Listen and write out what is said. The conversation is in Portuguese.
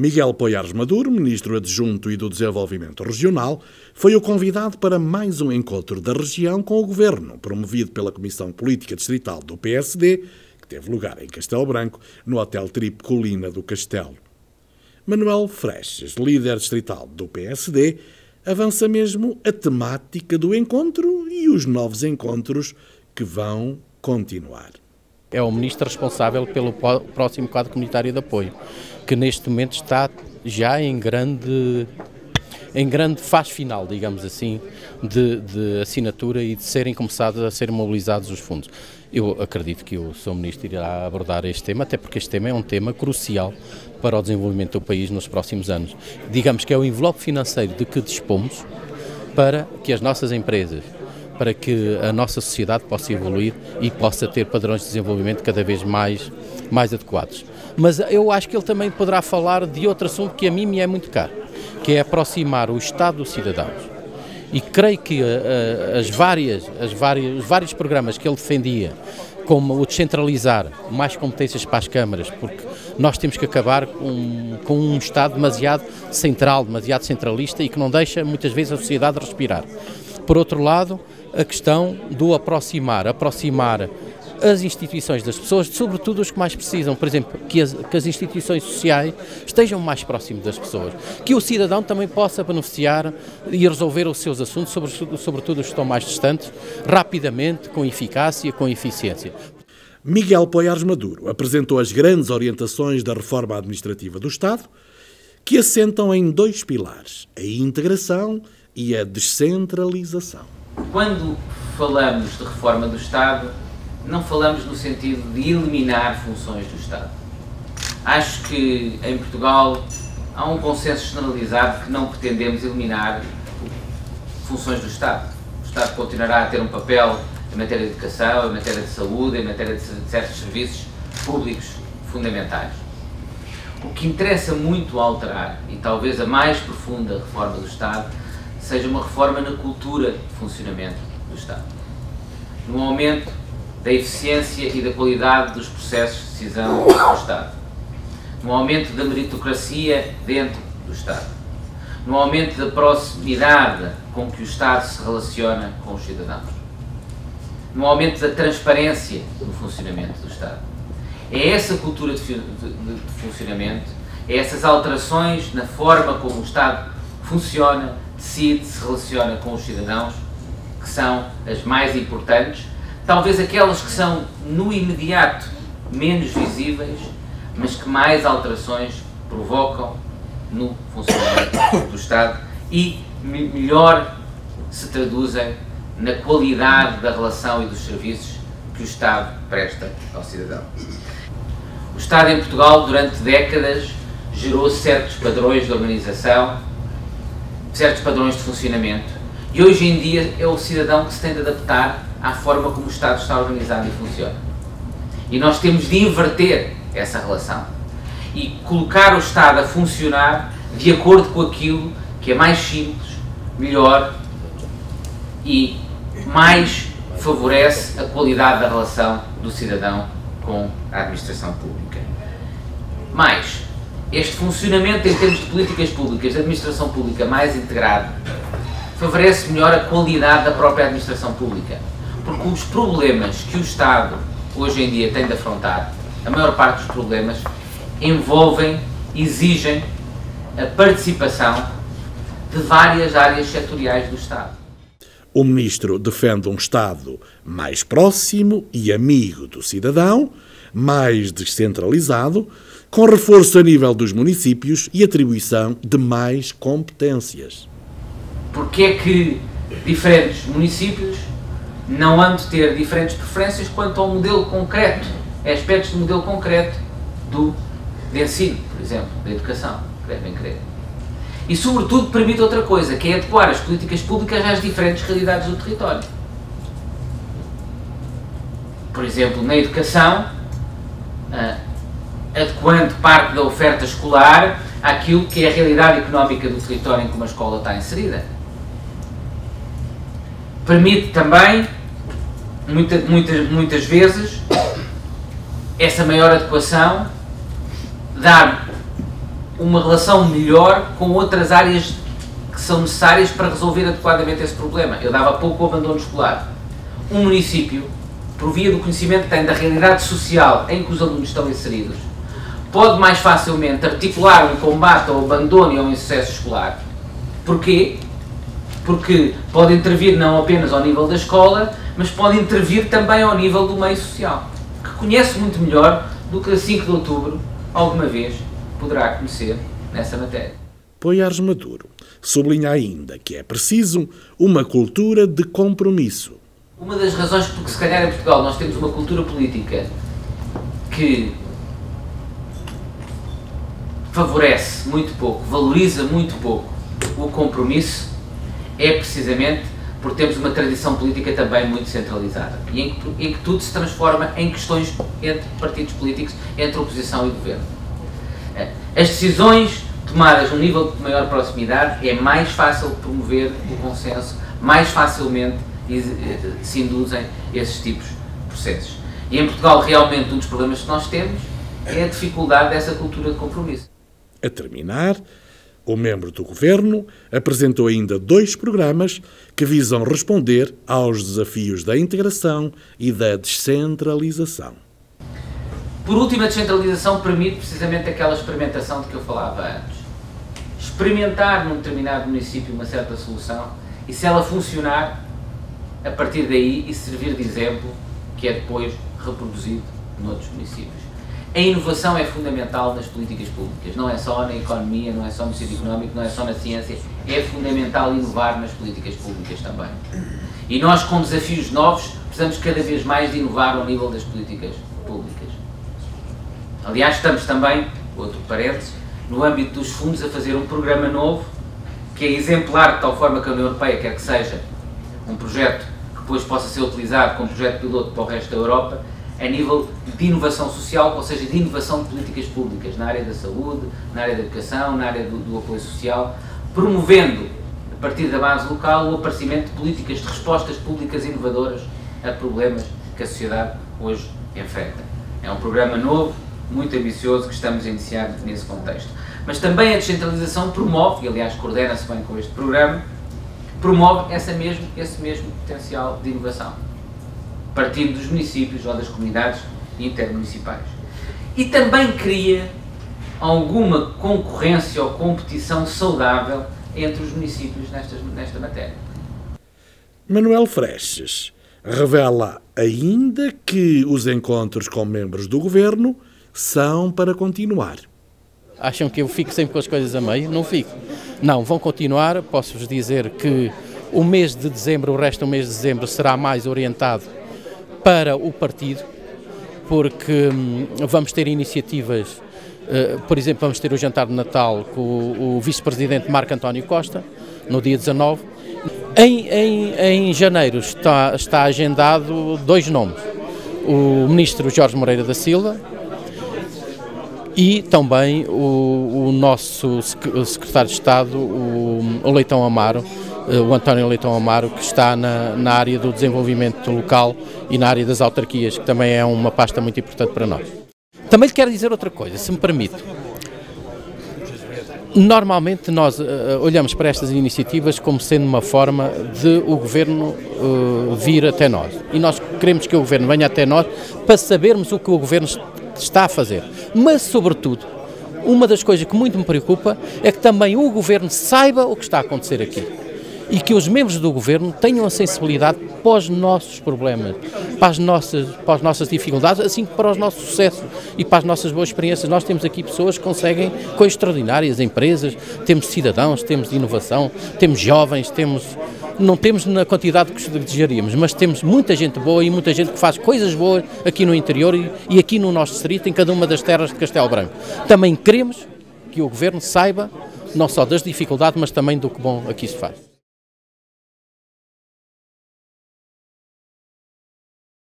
Miguel Poiares Maduro, Ministro Adjunto e do Desenvolvimento Regional, foi o convidado para mais um encontro da região com o Governo, promovido pela Comissão Política Distrital do PSD, que teve lugar em Castelo Branco, no Hotel Trip Colina do Castelo. Manuel Freixas, líder distrital do PSD, avança mesmo a temática do encontro e os novos encontros que vão continuar. É o Ministro responsável pelo próximo quadro comunitário de apoio, que neste momento está já em grande fase final, digamos assim, de assinatura e de serem começados a ser mobilizados os fundos. Eu acredito que o Sr. Ministro irá abordar este tema, até porque este tema é um tema crucial para o desenvolvimento do país nos próximos anos. Digamos que é o envelope financeiro de que dispomos para que as nossas empresas, para que a nossa sociedade possa evoluir e possa ter padrões de desenvolvimento cada vez mais adequados. Mas eu acho que ele também poderá falar de outro assunto que a mim me é muito caro, que é aproximar o Estado dos cidadãos. E creio que os vários programas que ele defendia, como o descentralizar, mais competências para as câmaras, porque nós temos que acabar com um Estado demasiado central, demasiado centralista e que não deixa muitas vezes a sociedade respirar. Por outro lado, a questão do aproximar as instituições das pessoas, sobretudo os que mais precisam, por exemplo, que as instituições sociais estejam mais próximas das pessoas, que o cidadão também possa beneficiar e resolver os seus assuntos, sobretudo os que estão mais distantes, rapidamente, com eficácia, com eficiência. Miguel Poiares Maduro apresentou as grandes orientações da reforma administrativa do Estado, que assentam em dois pilares, a integração e a descentralização. Quando falamos de reforma do Estado, não falamos no sentido de eliminar funções do Estado. Acho que em Portugal há um consenso generalizado que não pretendemos eliminar funções do Estado. O Estado continuará a ter um papel em matéria de educação, em matéria de saúde, em matéria de certos serviços públicos fundamentais. O que interessa muito alterar, e talvez a mais profunda reforma do Estado, seja uma reforma na cultura de funcionamento do Estado. No aumento da eficiência e da qualidade dos processos de decisão do Estado. No aumento da meritocracia dentro do Estado. No aumento da proximidade com que o Estado se relaciona com os cidadãos. No aumento da transparência no funcionamento do Estado. É essa cultura de funcionamento, é essas alterações na forma como o Estado funciona, decide, se relaciona com os cidadãos, que são as mais importantes, talvez aquelas que são no imediato menos visíveis, mas que mais alterações provocam no funcionamento do Estado e melhor se traduzem na qualidade da relação e dos serviços que o Estado presta ao cidadão. O Estado em Portugal, durante décadas, gerou certos padrões de organização, certos padrões de funcionamento, e hoje em dia é o cidadão que se tem de adaptar à forma como o Estado está organizado e funciona. E nós temos de inverter essa relação e colocar o Estado a funcionar de acordo com aquilo que é mais simples, melhor e mais favorece a qualidade da relação do cidadão com a administração pública. Mais, este funcionamento em termos de políticas públicas, de administração pública mais integrado, favorece melhor a qualidade da própria administração pública. Porque os problemas que o Estado hoje em dia tem de afrontar, a maior parte dos problemas, exigem a participação de várias áreas setoriais do Estado. O Ministro defende um Estado mais próximo e amigo do cidadão, mais descentralizado, com reforço a nível dos municípios e atribuição de mais competências. Porque é que diferentes municípios não hão de ter diferentes preferências quanto ao modelo concreto, aspectos do modelo concreto de ensino, por exemplo, da educação, que devem querer. E, sobretudo, permite outra coisa, que é adequar as políticas públicas às diferentes realidades do território. Por exemplo, na educação, adequando parte da oferta escolar àquilo que é a realidade económica do território em que uma escola está inserida. Permite também, muitas vezes, essa maior adequação, dar uma relação melhor com outras áreas que são necessárias para resolver adequadamente esse problema. Eu dava há pouco o abandono escolar. Um município, por via do conhecimento que tem da realidade social em que os alunos estão inseridos, pode mais facilmente articular um combate ao abandono e ao insucesso escolar. Porquê? Porque pode intervir não apenas ao nível da escola, mas pode intervir também ao nível do meio social, que conhece muito melhor do que a 5 de outubro, alguma vez, poderá conhecer nessa matéria. Poiares Maduro sublinha ainda que é preciso uma cultura de compromisso. Uma das razões porque, se calhar, em Portugal nós temos uma cultura política que favorece muito pouco, valoriza muito pouco o compromisso, é precisamente porque temos uma tradição política também muito centralizada e em que tudo se transforma em questões entre partidos políticos, entre oposição e governo. As decisões tomadas num nível de maior proximidade é mais fácil promover o consenso, mais facilmente se induzem esses tipos de processos. E em Portugal realmente um dos problemas que nós temos é a dificuldade dessa cultura de compromisso. A terminar, o membro do Governo apresentou ainda 2 programas que visam responder aos desafios da integração e da descentralização. Por último, a descentralização permite precisamente aquela experimentação de que eu falava antes. Experimentar num determinado município uma certa solução e, se ela funcionar, a partir daí e servir de exemplo, que é depois reproduzido noutros municípios. A inovação é fundamental nas políticas públicas, não é só na economia, não é só no sentido económico, não é só na ciência, é fundamental inovar nas políticas públicas também. E nós, com desafios novos, precisamos cada vez mais de inovar ao nível das políticas públicas. Aliás, estamos também, outro parênteses, no âmbito dos fundos a fazer um programa novo, que é exemplar de tal forma que a União Europeia quer que seja um projeto que depois possa ser utilizado como projeto piloto para o resto da Europa, a nível de inovação social, ou seja, de inovação de políticas públicas, na área da saúde, na área da educação, na área do apoio social, promovendo, a partir da base local, o aparecimento de políticas de respostas públicas inovadoras a problemas que a sociedade hoje enfrenta. É um programa novo, muito ambicioso, que estamos a iniciar nesse contexto. Mas também a descentralização promove, e aliás coordena-se bem com este programa, promove esse mesmo potencial de inovação, partindo dos municípios ou das comunidades intermunicipais. E também cria alguma concorrência ou competição saudável entre os municípios nesta matéria. Manuel Freixas revela ainda que os encontros com membros do Governo são para continuar. Acham que eu fico sempre com as coisas a meio? Não fico. Não, vão continuar. Posso-vos dizer que o mês de dezembro, o resto do mês de dezembro, será mais orientado para o partido, porque vamos ter iniciativas, por exemplo, vamos ter o jantar de Natal com o vice-presidente Marco António Costa, no dia 19. Em janeiro está agendado 2 nomes, o ministro Jorge Moreira da Silva e também o nosso secretário de Estado, o Leitão Amaro, o António Leitão Amaro, que está na área do desenvolvimento local e na área das autarquias, que também é uma pasta muito importante para nós. Também lhe quero dizer outra coisa, se me permite. Normalmente nós olhamos para estas iniciativas como sendo uma forma de o Governo vir até nós. E nós queremos que o Governo venha até nós para sabermos o que o Governo está a fazer. Mas, sobretudo, uma das coisas que muito me preocupa é que também o Governo saiba o que está a acontecer aqui. E que os membros do Governo tenham a sensibilidade para os nossos problemas, para as nossas dificuldades, assim como para os nossos sucessos e para as nossas boas experiências. Nós temos aqui pessoas que conseguem coisas extraordinárias, empresas, temos cidadãos, temos inovação, temos jovens, não temos na quantidade que desejaríamos, mas temos muita gente boa e muita gente que faz coisas boas aqui no interior e aqui no nosso distrito, em cada uma das terras de Castelo Branco. Também queremos que o Governo saiba não só das dificuldades, mas também do que bom aqui se faz.